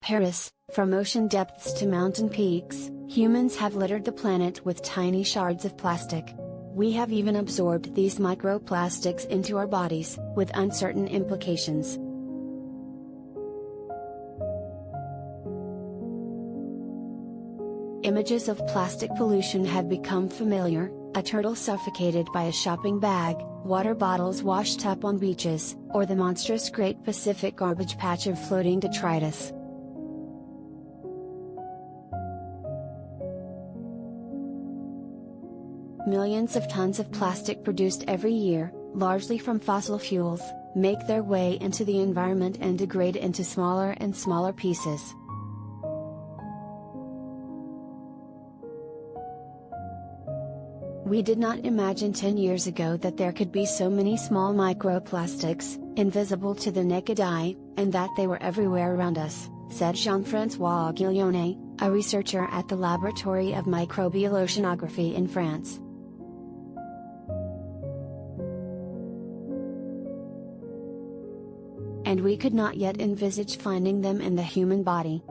Paris, from ocean depths to mountain peaks, humans have littered the planet with tiny shards of plastic. We have even absorbed these microplastics into our bodies, with uncertain implications. Images of plastic pollution have become familiar: a turtle suffocated by a shopping bag, water bottles washed up on beaches, or the monstrous Great Pacific garbage patch of floating detritus. Millions of tons of plastic produced every year, largely from fossil fuels, make their way into the environment and degrade into smaller and smaller pieces. We did not imagine 10 years ago that there could be so many small microplastics, invisible to the naked eye, and that they were everywhere around us, said Jean-François Guillonnet, a researcher at the Laboratory of Microbial Oceanography in France. And we could not yet envisage finding them in the human body.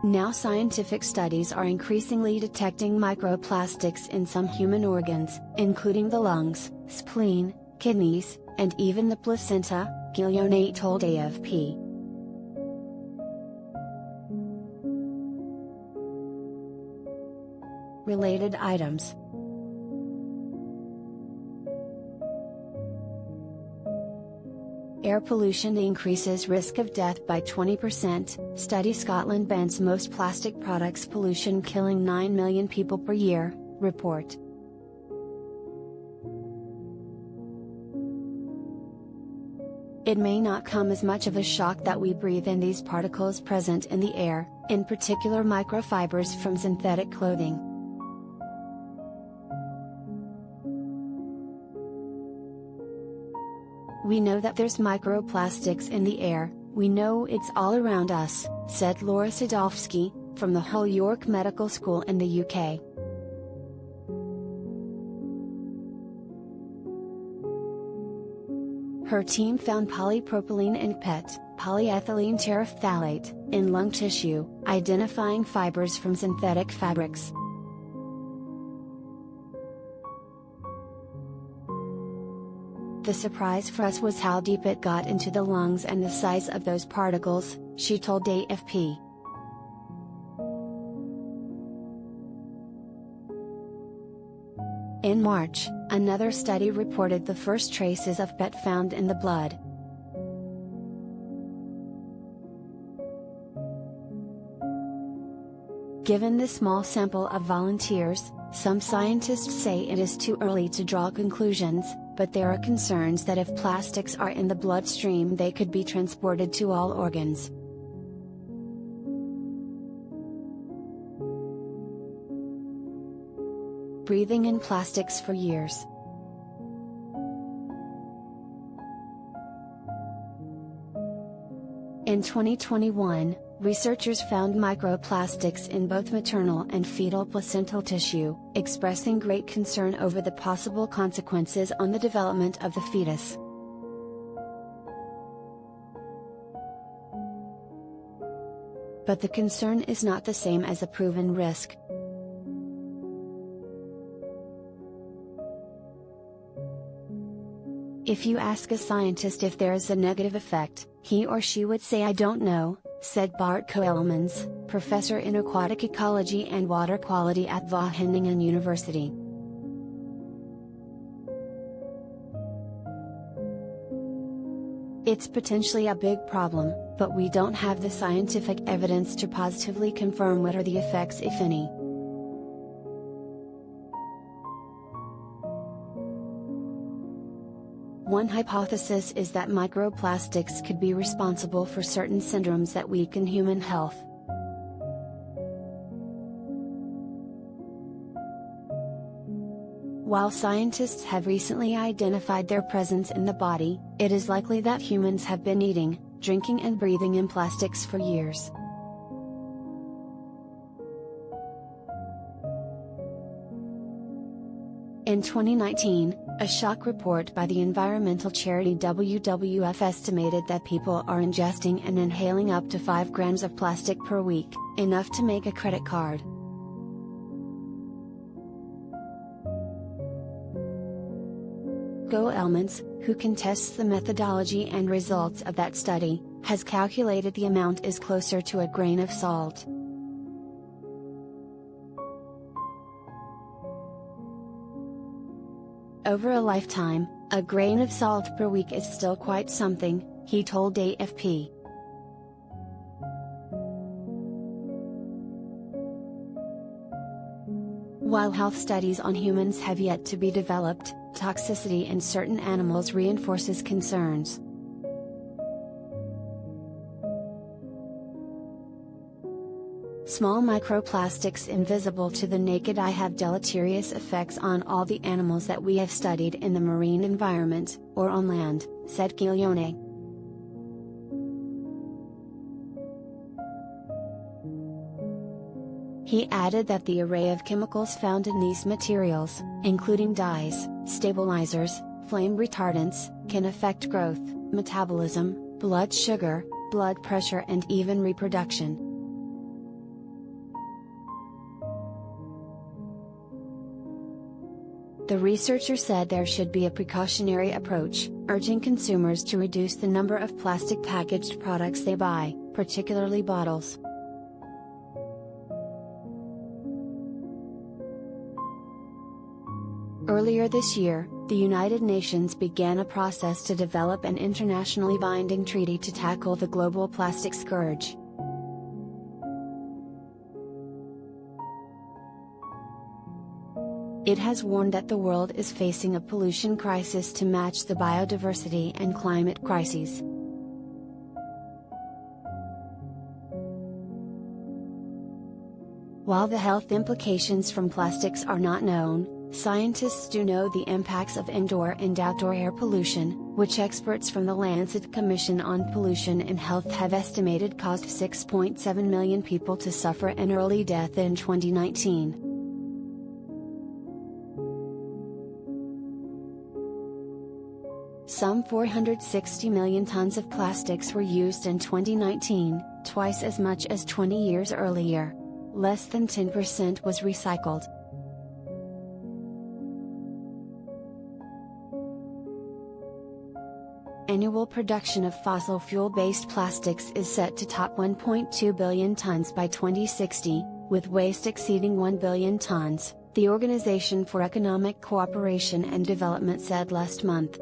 Now scientific studies are increasingly detecting microplastics in some human organs, including the lungs, spleen, kidneys, and even the placenta, Guillonnet told AFP. Related items. Air pollution increases risk of death by 20%, study Scotland bans most plastic products, pollution killing 9 million people per year, report. It may not come as much of a shock that we breathe in these particles present in the air, in particular microfibers from synthetic clothing. We know that there's microplastics in the air, we know it's all around us, said Laura Sadowski, from the Hull York Medical School in the UK. Her team found polypropylene and PET, polyethylene terephthalate, in lung tissue, identifying fibers from synthetic fabrics. The surprise for us was how deep it got into the lungs and the size of those particles, she told AFP. In March, another study reported the first traces of PET found in the blood. Given the small sample of volunteers, some scientists say it is too early to draw conclusions, but there are concerns that if plastics are in the bloodstream they could be transported to all organs. Breathing in plastics for years. In 2021, researchers found microplastics in both maternal and fetal placental tissue, expressing great concern over the possible consequences on the development of the fetus. But the concern is not the same as a proven risk. If you ask a scientist if there is a negative effect, he or she would say, "I don't know," said Bart Koelmans, professor in aquatic ecology and water quality at Wageningen University. It's potentially a big problem, but we don't have the scientific evidence to positively confirm what are the effects, if any. One hypothesis is that microplastics could be responsible for certain syndromes that weaken human health. While scientists have recently identified their presence in the body, it is likely that humans have been eating, drinking and breathing in plastics for years. In 2019, a shock report by the environmental charity WWF estimated that people are ingesting and inhaling up to 5 grams of plastic per week, enough to make a credit card. Elements, who contests the methodology and results of that study, has calculated the amount is closer to a grain of salt. Over a lifetime, a grain of salt per week is still quite something, he told AFP. While health studies on humans have yet to be developed, toxicity in certain animals reinforces concerns. Small microplastics invisible to the naked eye have deleterious effects on all the animals that we have studied in the marine environment, or on land, said Guillaume. He added that the array of chemicals found in these materials, including dyes, stabilizers, flame retardants, can affect growth, metabolism, blood sugar, blood pressure and even reproduction. The researcher said there should be a precautionary approach, urging consumers to reduce the number of plastic packaged products they buy, particularly bottles. Earlier this year, the United Nations began a process to develop an internationally binding treaty to tackle the global plastic scourge. It has warned that the world is facing a pollution crisis to match the biodiversity and climate crises. While the health implications from plastics are not known, scientists do know the impacts of indoor and outdoor air pollution, which experts from the Lancet Commission on Pollution and Health have estimated caused 6.7 million people to suffer an early death in 2019. Some 460 million tons of plastics were used in 2019, twice as much as 20 years earlier. Less than 10% was recycled. Annual production of fossil fuel-based plastics is set to top 1.2 billion tons by 2060, with waste exceeding 1 billion tons, the Organization for Economic Cooperation and Development said last month.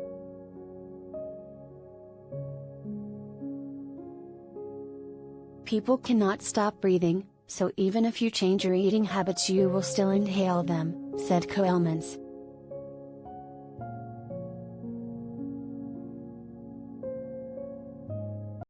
People cannot stop breathing, so even if you change your eating habits you will still inhale them, said Coelmans.